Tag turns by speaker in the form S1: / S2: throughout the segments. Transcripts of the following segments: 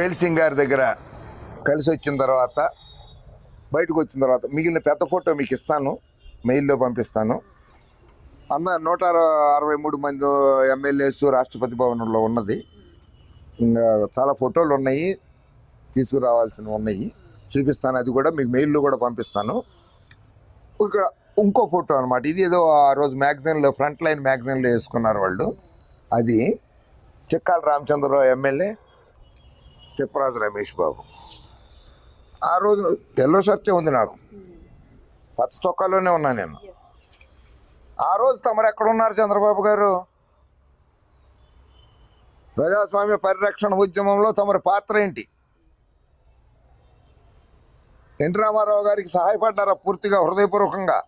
S1: వేల్ సింగ్ గారి దగ్గర కలిసి వచ్చిన తర్వాత బయటకు వచ్చిన తర్వాత మిగిలిన పెద్ద ఫోటో మీకు ఇస్తాను, మెయిల్లో పంపిస్తాను. 163 మంది ఎమ్మెల్యేస్ రాష్ట్రపతి భవనంలో ఉన్నది. ఇంకా చాలా ఫోటోలు ఉన్నాయి, తీసుకురావాల్సినవి ఉన్నాయి, చూపిస్తాను. అది కూడా మీకు మెయిల్లో కూడా పంపిస్తాను. ఇక్కడ ఇంకో ఫోటో అనమాట. ఇది ఏదో ఆ రోజు మ్యాగజైన్లో, ఫ్రంట్ లైన్ మ్యాగజైన్లో వేసుకున్నారు వాళ్ళు. అది చిక్కాల రామచంద్రరావు ఎమ్మెల్యే, తిప్పరాజు రమేష్ బాబు. ఆ రోజు ఎల్లో షర్టే ఉంది, నాకు పచ్చ చొక్కాలోనే ఉన్నా నేను. ఆ రోజు తమరు ఎక్కడున్నారు చంద్రబాబు గారు? ప్రజాస్వామ్య పరిరక్షణ ఉద్యమంలో తమరి పాత్ర ఏంటి? ఎన్టీ రామారావు గారికి సహాయపడ్డారా పూర్తిగా, హృదయపూర్వకంగా?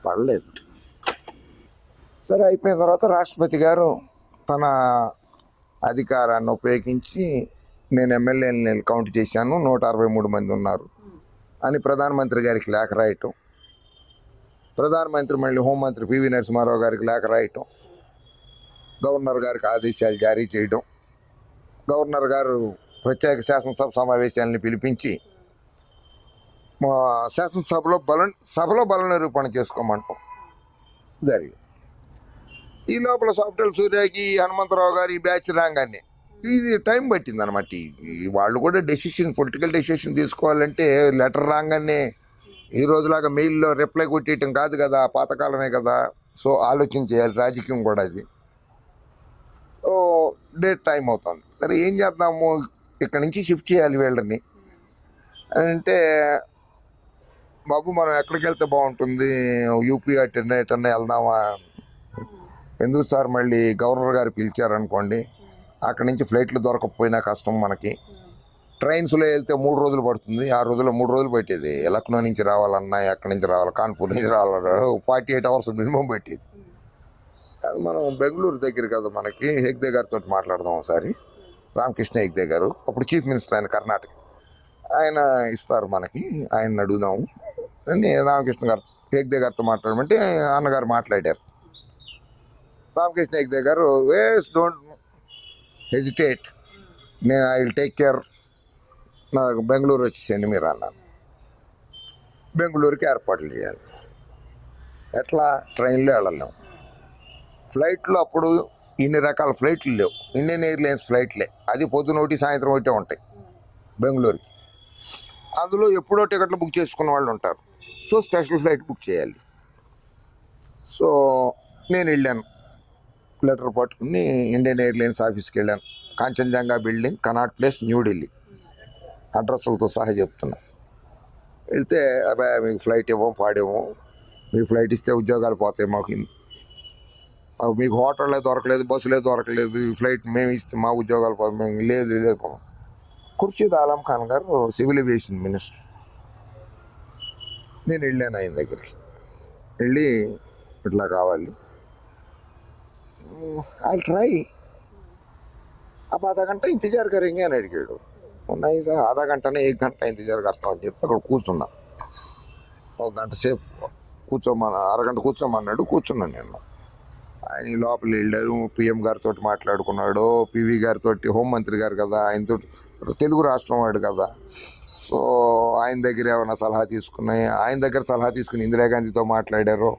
S1: పడలేదు. సరే, అయిపోయిన తర్వాత రాష్ట్రపతి గారు తన అధికారాన్ని ఉపయోగించి నేను ఎమ్మెల్యేని కౌంట్ చేశాను, 163 మంది ఉన్నారు అని ప్రధానమంత్రి గారికి లేఖ రాయటం, ప్రధానమంత్రి మళ్ళీ హోంమంత్రి పివి నరసింహారావు గారికి లేఖ రాయటం, గవర్నర్ గారికి ఆదేశాలు జారీ చేయడం, గవర్నర్ గారు ప్రత్యేక శాసనసభ సమావేశాలను పిలిపించి శాసనసభలో బల నిరూపణ చేసుకోమంటాం జరిగింది. ఈ లోపల సాఫ్ట్వేర్ సూర్యకి, హనుమంతరావు గారు ఈ బ్యాచ్ రాగానే ఇది టైం పట్టింది అనమాట. వాళ్ళు కూడా పొలిటికల్ డెసిషన్ తీసుకోవాలంటే లెటర్ రాగానే ఈ రోజులాగా మెయిల్లో రిప్లై కొట్టేయటం కాదు కదా, పాతకాలమే కదా. సో ఆలోచన చేయాలి, రాజకీయం కూడా అది. సో డేట్ టైం అవుతుంది. సరే, ఏం చేద్దాము, ఇక్కడి నుంచి షిఫ్ట్ చేయాలి వీళ్ళని అంటే, బాబు మనం ఎక్కడికి వెళ్తే బాగుంటుంది, యూపీ ఎటన్నా వెళ్దామా? ఎందుకు సార్, మళ్ళీ గవర్నర్ గారు పిలిచారనుకోండి, అక్కడి నుంచి ఫ్లైట్లు దొరకకపోయినా కష్టం మనకి. ట్రైన్స్లో వెళ్తే 3 రోజులు పడుతుంది, 6 రోజుల్లో 3 రోజులు పెట్టేది. లక్నో నుంచి రావాలన్నా, ఎక్కడి నుంచి రావాలి, కాన్పూర్ నుంచి రావాలన్నా 48 అవర్స్ మినిమం పెట్టేది. మనం బెంగళూరు దగ్గర కదా మనకి. హెగ్దే గారితో మాట్లాడదాం ఒకసారి, రామకృష్ణ హెగ్దే గారు, అప్పుడు చీఫ్ మినిస్టర్ ఆయన కర్ణాటక. ఆయన ఇస్తారు మనకి, ఆయన అడుగుదాము అని రామకృష్ణ గారు హెగ్దే గారితో మాట్లాడమంటే అన్నగారు మాట్లాడారు. రామకృష్ణ హెగ్దే గారు, డోంట్ హెజిటేట్, నేను ఐ విల్ టేక్ కేర్, నాకు బెంగళూరు వచ్చేసండి మీరు అన్నాను. బెంగళూరుకి ఏర్పాట్లు చేయాలి. ఎట్లా? ట్రైన్లో వెళ్ళలేము, ఫ్లైట్లో అప్పుడు ఇన్ని రకాల ఫ్లైట్లు లేవు, ఇండియన్ ఎయిర్లైన్స్ ఫ్లైట్లే. అది పొద్దున ఒకటి సాయంత్రం ఒకటే ఉంటాయి బెంగళూరుకి. అందులో ఎప్పుడో టికెట్లు బుక్ చేసుకున్న వాళ్ళు ఉంటారు. సో స్పెషల్ ఫ్లైట్ బుక్ చేయాలి. సో నేను వెళ్ళాను, లెటర్ పట్టుకుని ఇండియన్ ఎయిర్లైన్స్ ఆఫీస్కి వెళ్ళాను. కాంచన్జంగా బిల్డింగ్, కనాట్ ప్లేస్, న్యూఢిల్లీ, అడ్రస్లతో సహా చెప్తున్నా. వెళ్తే, అబ్బాయి మీకు ఫ్లైట్ ఇవ్వం, పాడేమో, మీకు ఫ్లైట్ ఇస్తే ఉద్యోగాలు పోతాయి మాకు, మీకు హోటల్లే దొరకలేదు, బస్సులే దొరకలేదు, ఈ ఫ్లైట్ మేము ఇస్తే మా ఉద్యోగాలు పోతాయి, మేము లేదు. ఖుర్షీద్ ఆలం ఖాన్ గారు సివిల్ ఏవియేషన్ మినిస్టర్. నేను వెళ్ళాను ఆయన దగ్గరికి. వెళ్ళి, ఇట్లా కావాలి, ఐ ట్రై, अब आधा घंटा इंतजार करेंगे అని అడిగాడు. ఉన్నాయి సార్, ఆధా గంటనే 1 గంట ఇంతజారు కడతాం అని చెప్పి అక్కడ కూర్చున్నా. 1 గంట సేపు కూర్చోమన్నా, అరగంట కూర్చోమన్నాడు, కూర్చున్నాను నేను. ఆయన ఈ లోపల వెళ్ళారు, పిఎం గారితో మాట్లాడుకున్నాడు, పివి గారితో, హోంమంత్రి గారు కదా, ఆయనతో, తెలుగు రాష్ట్రం వాడు కదా. సో ఆయన దగ్గర ఏమైనా సలహా తీసుకున్నాయి, ఆయన దగ్గర సలహా తీసుకుని ఇందిరాగాంధీతో మాట్లాడారు.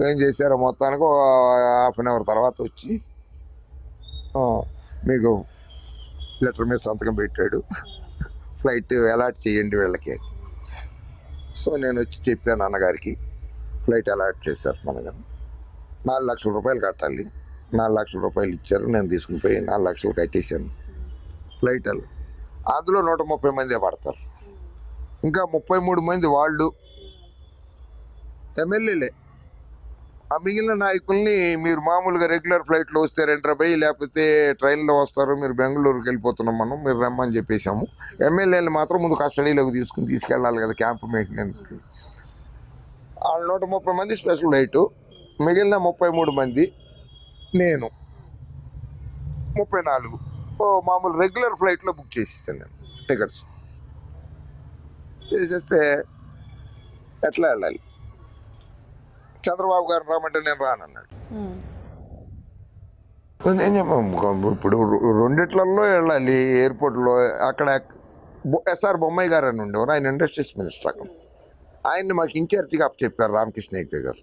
S1: ఏం చేశారో మొత్తానికి ½ అన్ అవర్ తర్వాత వచ్చి మీకు లెటర్ మీద సంతకం పెట్టాడు, ఫ్లైట్ అలాట్ చేయండి వీళ్ళకి. సో నేను వచ్చి చెప్పాను అన్నగారికి, ఫ్లైట్ అలాట్ చేశారు మనగా, 4 లక్షల రూపాయలు కట్టాలి. 4 లక్షల రూపాయలు ఇచ్చారు, నేను తీసుకుని పోయి 4 లక్షలు కట్టేశాను. ఫ్లైట్ అందులో 130 మందే పడతారు. ఇంకా 33 మంది వాళ్ళు ఎమ్మెల్యేలే. ఆ మిగిలిన నాయకుల్ని మీరు మామూలుగా రెగ్యులర్ ఫ్లైట్లో వస్తే ₹2, లేకపోతే ట్రైన్లో వస్తారు, మీరు బెంగళూరుకి వెళ్ళిపోతున్నాం మనం, మీరు రమ్మని చెప్పేశాము. ఎమ్మెల్యేలు మాత్రం ముందు కస్టడీలోకి తీసుకెళ్ళాలి కదా, క్యాంప్ మెయింటెనెన్స్కి. వాళ్ళు 130 మంది స్పెషల్ ఫ్లైటు, మిగిలిన 33 మంది నేను 34 మామూలు రెగ్యులర్ ఫ్లైట్లో బుక్ చేసేసాను నేను టికెట్స్. చేసేస్తే ఎట్లా వెళ్ళాలి? చంద్రబాబు గారు రామంటే నేను రానన్నాడు. నేను చెప్పాను ఇప్పుడు రెండిట్లలో వెళ్ళాలి ఎయిర్పోర్ట్లో. అక్కడ ఎస్ఆర్ బొమ్మాయి గారు అని ఉండేవారు, ఆయన ఇండస్ట్రీస్ మినిస్టర్. అక్కడ ఆయన్ని మాకు ఇన్ఛార్జిగా చెప్పారు రామకృష్ణ హెగ్డే గారు.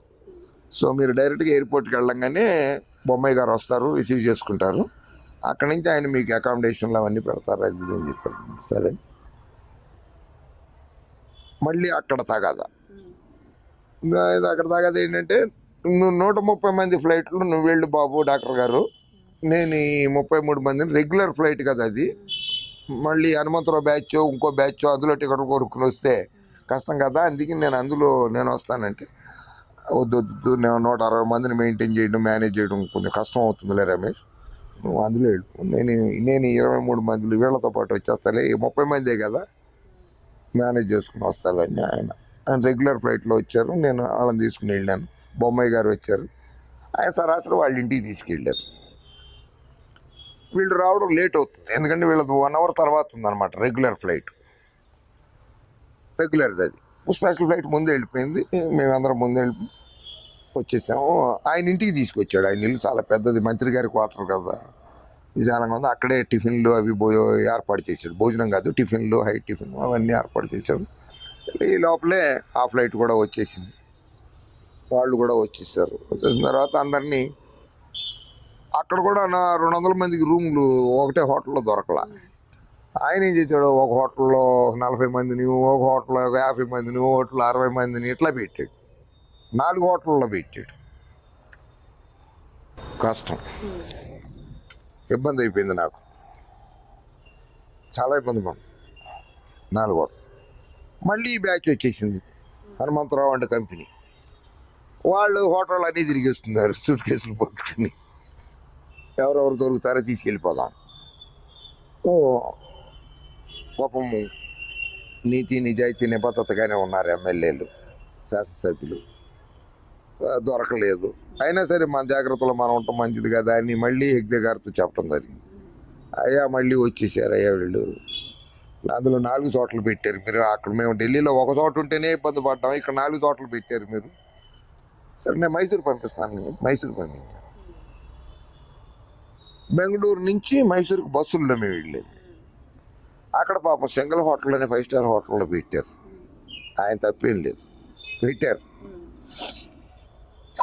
S1: సో మీరు డైరెక్ట్గా ఎయిర్పోర్ట్కి వెళ్ళంగానే బొమ్మాయి గారు వస్తారు, రిసీవ్ చేసుకుంటారు. అక్కడి నుంచి ఆయన మీకు అకామిడేషన్లు అవన్నీ పెడతారు, అది ఇది అని చెప్పారు. సరే, మళ్ళీ అక్కడ తగాదా. ఇది అక్కడ తగాదా ఏంటంటే, నువ్వు 130 మంది ఫ్లైట్లు నువ్వు వెళ్ళు బాబు డాక్టర్ గారు, నేను ఈ 33 మందిని రెగ్యులర్ ఫ్లైట్ కదా అది, మళ్ళీ హనుమంతరావు బ్యాచ్ ఇంకో బ్యాచ్ అందులో టికెట్ కొనుక్కుని వస్తే కష్టం కదా, అందుకే నేను వస్తానంటే వద్దు, నేను 160 మందిని మెయింటైన్ చేయడం మేనేజ్ చేయడం కొంచెం కష్టం అవుతుందిలే రమేష్, నువ్వు అందులో వెళ్ళు, నేను 23 మందిలు వీళ్ళతో పాటు వచ్చేస్తాలే, 30 మందే కదా మేనేజ్ చేసుకుని వస్తాలని ఆయన రెగ్యులర్ ఫ్లైట్లో వచ్చారు. నేను వాళ్ళని తీసుకుని వెళ్ళాను. బొమ్మాయి గారు వచ్చారు, ఆయన సరాసరి వాళ్ళ ఇంటికి తీసుకెళ్ళారు. వీళ్ళు రావడం లేట్ అవుతుంది, ఎందుకంటే వీళ్ళది 1 hour తర్వాత ఉందన్నమాట రెగ్యులర్ ఫ్లైట్. రెగ్యులర్ది అది, స్పెషల్ ఫ్లైట్ ముందే వెళ్ళిపోయింది. మేమందరం ముందే వచ్చేసాము. ఆయన ఇంటికి తీసుకొచ్చాడు. ఆయన ఇల్లు చాలా పెద్దది, మంత్రి గారి క్వార్టర్ కదా, విశాలంగా ఉంది. అక్కడే టిఫిన్లు అవి ఏర్పాటు చేశాడు. భోజనం కాదు, టిఫిన్లు, హై టిఫిన్ అవన్నీ ఏర్పాటు చేశాడు. ఈ లోపలే ఆ ఫ్లైట్ కూడా వచ్చేసింది, వాళ్ళు కూడా వచ్చేసారు. వచ్చేసిన తర్వాత అందరినీ అక్కడ కూడా 200 మందికి రూమ్లు ఒకటే హోటల్లో దొరకలా. ఆయన ఏం చేశాడు, ఒక హోటల్లో 40 మందిని, ఒక హోటల్లో 50 మందిని, ఒక హోటల్లో 60 మందిని ఇట్లా పెట్టాడు. 4 హోటల్లో పెట్టాడు. కష్టం, ఇబ్బంది అయిపోయింది నాకు, చాలా ఇబ్బంది పడి 4 హోటల్. మళ్ళీ ఈ బ్యాచ్ వచ్చేసింది, హనుమంతరావు అండ్ కంపెనీ. వాళ్ళు హోటల్ అన్నీ తిరిగేస్తున్నారు సూట్ కేసులు పట్టుకుని, ఎవరెవరు దొరుకుతారో తీసుకెళ్ళిపోదాం. ఓ పాపము నీతి నిజాయితీ నిబద్ధతగానే ఉన్నారు ఎమ్మెల్యేలు, శాసనసభ్యులు, దొరకలేదు. అయినా సరే మన జాగ్రత్తలో మనం ఉంటాం మంచిది కదా అని మళ్ళీ హెగ్డే గారితో చెప్పడం జరిగింది. అయ్యా మళ్ళీ వచ్చేసారు అయ్యా వీళ్ళు, అందులో 4 చోట్ల పెట్టారు మీరు. అక్కడ మేము ఢిల్లీలో ఒక చోట ఉంటేనే ఇబ్బంది పడ్డాం, ఇక్కడ 4 చోట్ల పెట్టారు మీరు. సరే నేను మైసూరు పంపిస్తాను. మైసూరు పంపించాను. బెంగళూరు నుంచి మైసూరుకు బస్సుల్లో మేము వెళ్ళేది. అక్కడ పాపం సింగిల్ హోటల్లోనే 5 స్టార్ హోటల్లో పెట్టారు. ఆయన తప్పేం లేదు, పెట్టారు.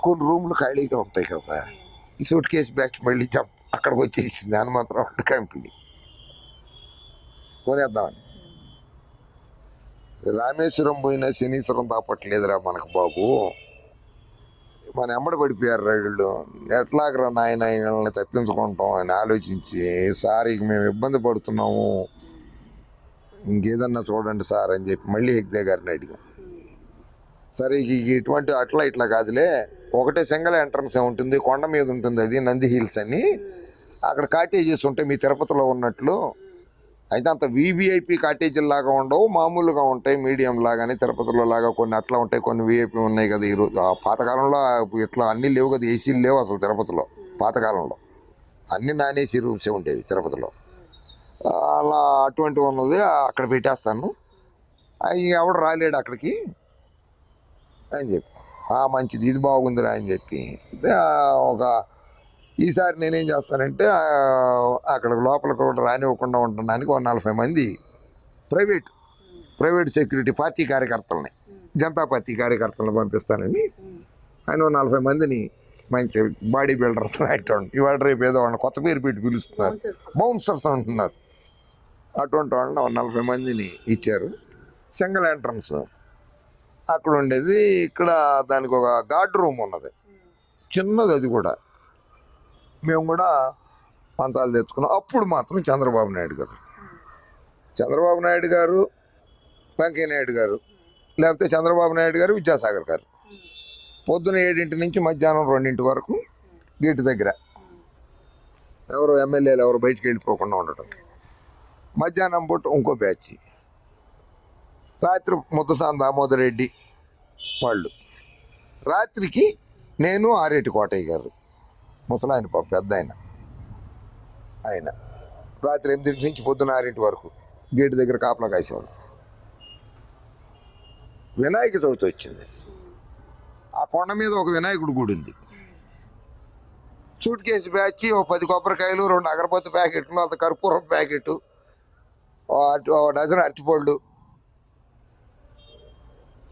S1: కొన్ని రూమ్లు ఖాళీగా ఉంటాయి కదా. ఈ సూట్ కేసు బ్యాచ్ మళ్ళీ అక్కడికి వచ్చేసింది హనుమంతరావు కంపెనీ కొనేద్దామని. రామేశ్వరం పోయినా శనీశ్వరం దాపట్లేదురా మనకు బాబు, మన ఎంబడి పడిపోయారు వీళ్ళు, ఎట్లాగరా నాయన వీళ్ళని తప్పించుకుంటాం అని ఆలోచించి, సార్ ఇక మేము ఇబ్బంది పడుతున్నాము, ఇంకేదన్నా చూడండి సార్ అని చెప్పి మళ్ళీ హెగ్డే గారిని అడిగాం. సరే ఇటువంటి ఇట్లా కాదులే, ఒకటే సింగిల్ ఎంట్రన్స్ ఉంటుంది, కొండ మీద ఉంటుంది, అది నంది హిల్స్ అని, అక్కడ కాటేజెస్ ఉంటాయి మీ తిరుపతిలో ఉన్నట్లు. అయితే అంత వీవీఐపీ కాటేజీలు లాగా ఉండవు, మామూలుగా ఉంటాయి మీడియం లాగానే, తిరుపతిలో లాగా కొన్ని అట్లా ఉంటాయి, కొన్ని వీఐపీ ఉన్నాయి కదా. ఈరోజు పాతకాలంలో ఇట్లా అన్నీ లేవు కదా, ఏసీలు లేవు అసలు తిరుపతిలో. పాతకాలంలో అన్నీ నాన్ ఏసీ రూమ్సే ఉండేవి తిరుపతిలో. అలా అటువంటివి ఉన్నది, అక్కడ పెట్టేస్తాను, అవి ఎవడు రాలేడు అక్కడికి అని చెప్పి, మంచిది ఇది బాగుందిరా అని చెప్పి ఈసారి నేనేం చేస్తానంటే అక్కడ లోపలికి కూడా రానివ్వకుండా ఉండడానికి 40 మంది ప్రైవేట్ సెక్యూరిటీ పార్టీ కార్యకర్తలని, జనతా పార్టీ కార్యకర్తలను పంపిస్తానని ఆయన 40 మందిని మంచి బాడీ బిల్డర్స్ అటువంటి, ఇవాళ రేపు ఏదో వాళ్ళని కొత్త పేరు పెట్టి పిలుస్తున్నారు, బౌన్సర్స్ అంటున్నారు. అటువంటి వాళ్ళని 40 మందిని ఇచ్చారు. సింగిల్ ఎంట్రన్స్ అక్కడ ఉండేది. ఇక్కడ దానికి ఒక గార్డ్ రూమ్ ఉన్నది, చిన్నది, అది కూడా మేము కూడా పంతాలు తెచ్చుకున్నాం. అప్పుడు మాత్రం చంద్రబాబు నాయుడు గారు, వెంకయ్య నాయుడు గారు, లేకపోతే చంద్రబాబు నాయుడు గారు, విద్యాసాగర్ గారు పొద్దున 7 నుంచి మధ్యాహ్నం 2 వరకు గేటు దగ్గర, ఎవరు ఎమ్మెల్యేలు ఎవరు బయటికి వెళ్ళిపోకుండా ఉండటం. మధ్యాహ్నం పూట ఇంకో బ్యాచ్, రాత్రి ముద్దసాని దామోదర్ రెడ్డి వాళ్ళు, రాత్రికి నేను ఆరేటి కోటయ్య గారు, ముసలాయన పాప పెద్ద ఆయన రాత్రి 8 నుంచి పొద్దున 6 వరకు గేటు దగ్గర కాపలా కాసేవాడు. వినాయక చవితి వచ్చింది, ఆ కొండ మీద ఒక వినాయకుడు గుడి ఉంది. సూట్ కేసు బ్యాచ్, ఓ 10 కొబ్బరికాయలు, 2 అగరబత్తి ప్యాకెట్లు, అంత కర్పూరం ప్యాకెట్, ఓ డజన్ అరటిపళ్ళు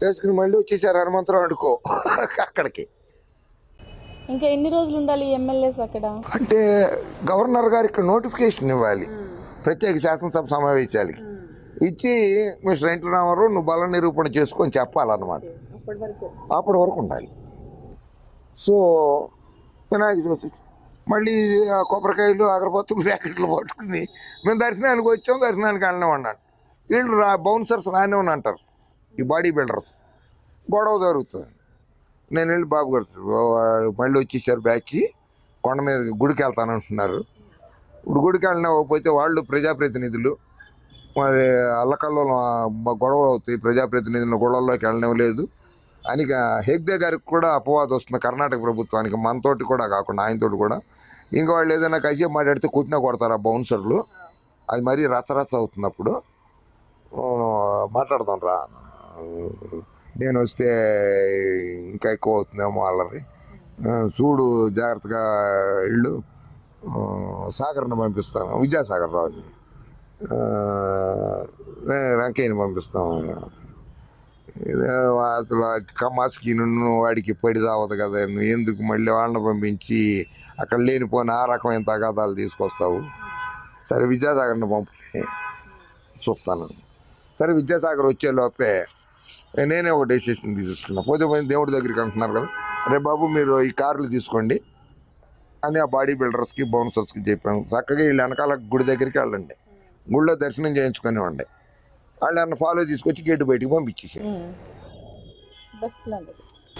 S1: వేసుకుని మళ్ళీ వచ్చేసారు హనుమంతరావు అనుకో అక్కడికి.
S2: ఇంకా ఎన్ని రోజులు ఉండాలి ఎమ్మెల్యేస్ అక్కడ?
S1: అంటే గవర్నర్ గారికి నోటిఫికేషన్ ఇవ్వాలి ప్రత్యేక శాసనసభ సమావేశాలకి. ఇచ్చి మిస్టర్ ఎన్టీ రామారావు నువ్వు బల నిరూపణ చేసుకొని చెప్పాలన్నమాట. అప్పటి వరకు ఉండాలి. సో వినాయక చవితి మళ్ళీ ఆ కొబ్బరికాయలు అగరబత్తులు ప్యాకెట్లు పట్టుకుని మేము దర్శనానికి వచ్చాం, దర్శనానికి వెళ్ళినామన్నాను. వీళ్ళు బౌన్సర్స్ రానివని అంటారు, ఈ బాడీ బిల్డర్స్. గొడవ జరుగుతుంది. నేను వెళ్ళి బాబు గారు మళ్ళీ వచ్చేసారు బ్యాచ్, కొండ మీద గుడికి వెళ్తానంటున్నారు. ఇప్పుడు గుడికి వెళ్ళినా పోతే వాళ్ళు ప్రజాప్రతినిధులు, మరి అల్లకల్లో గొడవలు అవుతాయి, ప్రజాప్రతినిధులను గొడవల్లోకి వెళ్ళడం లేదు అని హెగ్దే గారికి కూడా అపవాదం వస్తుంది కర్ణాటక ప్రభుత్వానికి, మనతోటి కూడా కాకుండా ఆయనతోటి కూడా. ఇంకా వాళ్ళు ఏదైనా కసి మాట్లాడితే కుట్టినా కొడతారు ఆ బౌన్సర్లు. అది మరీ రచ్చరచ్చ అవుతుంది. అప్పుడు మాట్లాడదాం రా, నేను వస్తే ఇంకా ఎక్కువ అవుతుందేమో అల్లరి, చూడు జాగ్రత్తగా ఇళ్ళు, సాగర్ని పంపిస్తాను, విద్యాసాగర్ రావుని, వెంకయ్యని పంపిస్తాము. అసలు కమాస్కి నువ్వు వాడికి పడి సావదు కదా, నువ్వు ఎందుకు మళ్ళీ వాళ్ళని పంపించి అక్కడ లేనిపోయిన ఆ రకమైన తగాదాలు తీసుకొస్తావు. సరే విద్యాసాగర్ని పంపి చూస్తాను. సరే విద్యాసాగర్ వచ్చే లోపే నేనే ఒక డెసిషన్ తీసుకున్నా. పోతే దేవుడి దగ్గరికి అంటున్నారు కదా, రే బాబు మీరు ఈ కార్లు తీసుకోండి అని ఆ బాడీ బిల్డర్స్కి బౌన్సర్స్కి చెప్పాను. చక్కగా వీళ్ళు వెనకాల గుడి దగ్గరికి వెళ్ళండి, గుళ్ళో దర్శనం చేయించుకునివ్వండి. వాళ్ళు అన్న ఫాలో తీసుకొచ్చి గేటు బయటికి పంపించేసారు.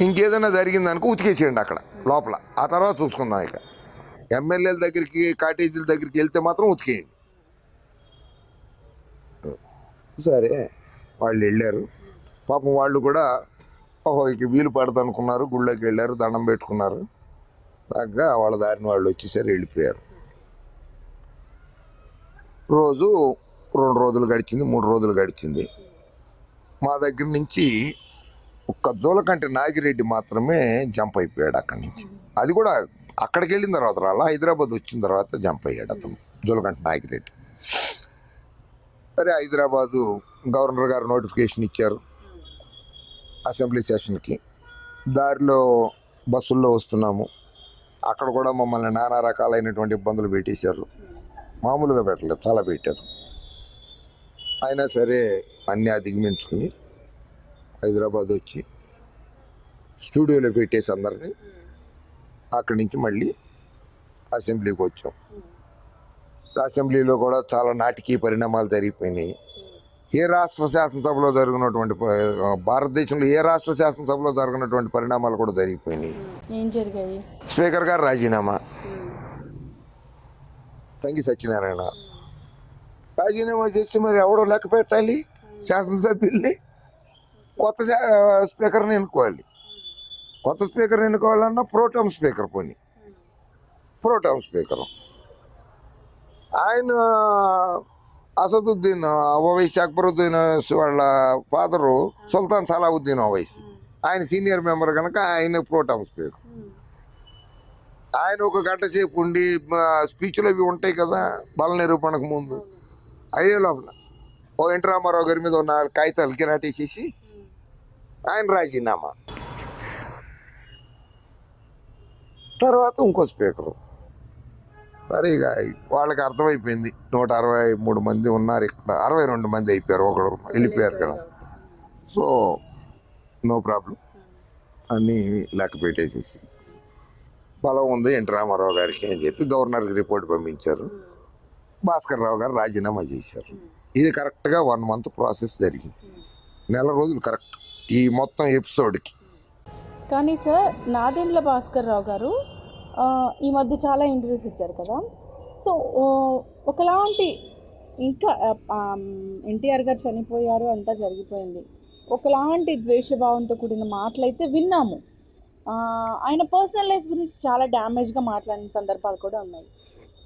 S1: ఇంకేదైనా జరిగిందనుకో ఉతికేసేయండి అక్కడ లోపల, ఆ తర్వాత చూసుకుందాం. ఇక ఎమ్మెల్యేల దగ్గరికి కాటేజీల దగ్గరికి వెళ్తే మాత్రం ఉతికేయండి. సరే వాళ్ళు వెళ్ళారు. పాపం వాళ్ళు కూడా ఓహో ఇక వీలు పడదనుకున్నారు, గుళ్ళోకి వెళ్ళారు, దండం పెట్టుకున్నారు. తగ్గ వాళ్ళ దారిని వాళ్ళు వచ్చేసారు, వెళ్ళిపోయారు. రోజు 2 రోజులు గడిచింది, 3 రోజులు గడిచింది. మా దగ్గర నుంచి ఒక్క జోలకంటి నాగిరెడ్డి మాత్రమే జంప్ అయిపోయాడు అక్కడి నుంచి. అది కూడా అక్కడికి వెళ్ళిన తర్వాత రాలా, హైదరాబాద్ వచ్చిన తర్వాత జంప్ అయ్యాడు అతను, జోలకంటి నాగిరెడ్డి. సరే హైదరాబాదు గవర్నర్ గారు నోటిఫికేషన్ ఇచ్చారు అసెంబ్లీ సెషన్కి. దారిలో బస్సుల్లో వస్తున్నాము, అక్కడ కూడా మమ్మల్ని నానా రకాలైనటువంటి ఇబ్బందులు పెట్టేశారు. మామూలుగా పెట్టలేదు, చాలా పెట్టారు. అయినా సరే అన్నీ అధిగమించుకుని హైదరాబాద్ వచ్చి స్టూడియోలో పెట్టేసి అందరినీ అక్కడి నుంచి మళ్ళీ అసెంబ్లీకి వచ్చాం. అసెంబ్లీలో కూడా చాలా నాటకీయ పరిణామాలు జరిగిపోయినాయి. ఏ రాష్ట్ర శాసనసభలో జరిగినటువంటి, భారతదేశంలో ఏ రాష్ట్ర శాసనసభలో జరిగినటువంటి పరిణామాలు కూడా జరిగిపోయినాయి.
S2: ఏం జరిగాయి?
S1: స్పీకర్ గారు రాజీనామా, తంగి సత్యనారాయణ రాజీనామా చేసి మరి ఎవడో లెక్క పెట్టాలి శాసనసభ్యుల్ని. కొత్త స్పీకర్ని ఎన్నుకోవాలి. కొత్త స్పీకర్ని ఎన్నుకోవాలన్నా ప్రోటమ్ స్పీకర్, పోనీ ప్రోటమ్ స్పీకర్ ఆయన అసదుద్దీన్ ఓవైసీ, అక్బరుద్దీన్ వాళ్ళ ఫాదరు సుల్తాన్ సలావుద్దీన్ ఓవైసీ, ఆయన సీనియర్ మెంబర్ కనుక ఆయన ప్రోటమ్ స్పీకర్. ఆయన ఒక గంట సేపు ఉండి స్పీచ్లు అవి ఉంటాయి కదా బల నిరూపణకు ముందు, అయ్యే లోపల ఓ ఎన్టీ రామారావు గారి మీద 4 కాగితాలు కిరాటేసేసి ఆయన రాజీనామా. తర్వాత ఇంకో స్పీకరు. సరే ఇక వాళ్ళకి అర్థమైపోయింది, 163 మంది ఉన్నారు ఇక్కడ, 62 మంది అయిపోయారు, ఒకడు వెళ్ళిపోయారు కదా. సో నో ప్రాబ్లం అన్నీ లెక్క పెట్టేసేసి బలం ఉంది ఎన్టీ రామారావు గారికి అని చెప్పి గవర్నర్కి రిపోర్ట్ పంపించారు. భాస్కర్ రావు గారు రాజీనామా చేశారు. ఇది కరెక్ట్గా 1 మంత్ ప్రాసెస్ జరిగింది, 1 నెల రోజులు కరెక్ట్ ఈ మొత్తం ఎపిసోడ్కి.
S2: కానీ సార్ నాదెండ్ల భాస్కర్ రావు గారు ఈ మధ్య చాలా ఇంటర్వ్యూస్ ఇచ్చారు కదా. సో ఒకలాంటి ఇంకా ఎన్టీఆర్ గారు చనిపోయారు, అంతా జరిగిపోయింది, ఒకలాంటి ద్వేషభావంతో కూడిన మాటలైతే విన్నాము. ఆయన పర్సనల్ లైఫ్ గురించి చాలా డ్యామేజ్గా మాట్లాడిన సందర్భాలు కూడా ఉన్నాయి.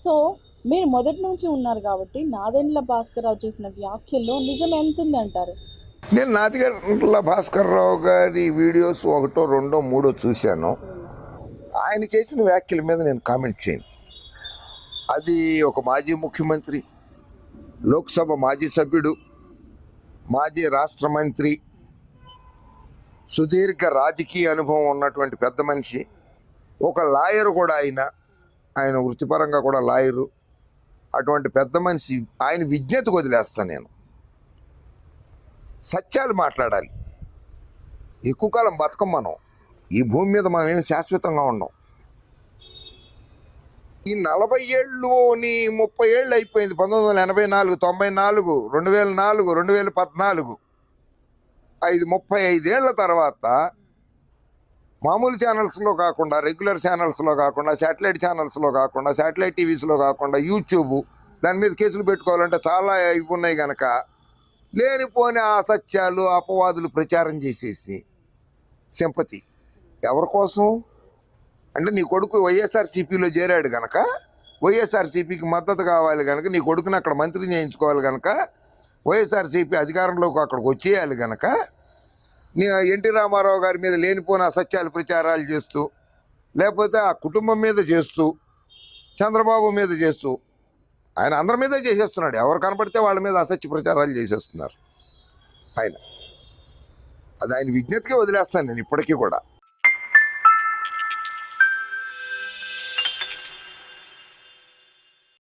S2: సో మీరు మొదటి నుంచి ఉన్నారు కాబట్టి నాదెండ్ల భాస్కర్ రావు చేసిన వ్యాఖ్యల్లో నిజం ఎంత ఉంది అంటారు?
S1: నేను నాదెండ్ల భాస్కర్ రావు గారి వీడియోస్ 1, 2, 3 చూశాను. ఆయన చేసిన వ్యాఖ్యల మీద నేను కామెంట్ చేయను. అది ఒక మాజీ ముఖ్యమంత్రి, లోక్సభ మాజీ సభ్యుడు, మాజీ రాష్ట్ర మంత్రి, సుదీర్ఘ రాజకీయ అనుభవం ఉన్నటువంటి పెద్ద మనిషి, ఒక లాయర్ కూడా ఆయన వృత్తిపరంగా కూడా లాయరు. అటువంటి పెద్ద మనిషి ఆయన విజ్ఞతకు వదిలేస్తాను నేను. సత్యాలు మాట్లాడాలి. ఎక్కువ కాలం బతకం మనం. ఈ భూమి మీద మనం ఏమి శాశ్వతంగా ఉండం. ఈ 40 ఏళ్ళుని 30 ఏళ్ళు అయిపోయింది. 1984, 94, 2004, 2014, 35 ఏళ్ల తర్వాత మామూలు ఛానల్స్లో కాకుండా, రెగ్యులర్ ఛానల్స్లో కాకుండా, శాటిలైట్ ఛానల్స్లో కాకుండా, శాటిలైట్ టీవీస్లో కాకుండా, యూట్యూబ్ దాని మీద కేసులు పెట్టుకోవాలంటే చాలా ఇవి ఉన్నాయి కనుక లేనిపోని అసత్యాలు, అపవాదులు ప్రచారం చేసేసి సింపతి ఎవరి కోసం అంటే, నీ కొడుకు వైఎస్ఆర్సీపీలో చేరాడు కనుక వైఎస్ఆర్సీపీకి మద్దతు కావాలి కనుక, నీ కొడుకుని అక్కడ మంత్రిని చేయించుకోవాలి కనుక, వైఎస్ఆర్సీపీ అధికారంలోకి అక్కడికి వచ్చేయాలి కనుక నీ ఎన్టీ రామారావు గారి మీద లేనిపోయిన అసత్యాలు ప్రచారాలు చేస్తూ, లేకపోతే ఆ కుటుంబం మీద చేస్తూ, చంద్రబాబు మీద చేస్తూ, ఆయన అందరి మీద చేసేస్తున్నాడు. ఎవరు కనపడితే వాళ్ళ మీద అసత్య ప్రచారాలు చేసేస్తున్నారు. అది ఆయన విజ్ఞతకే వదిలేస్తాను నేను ఇప్పటికీ కూడా.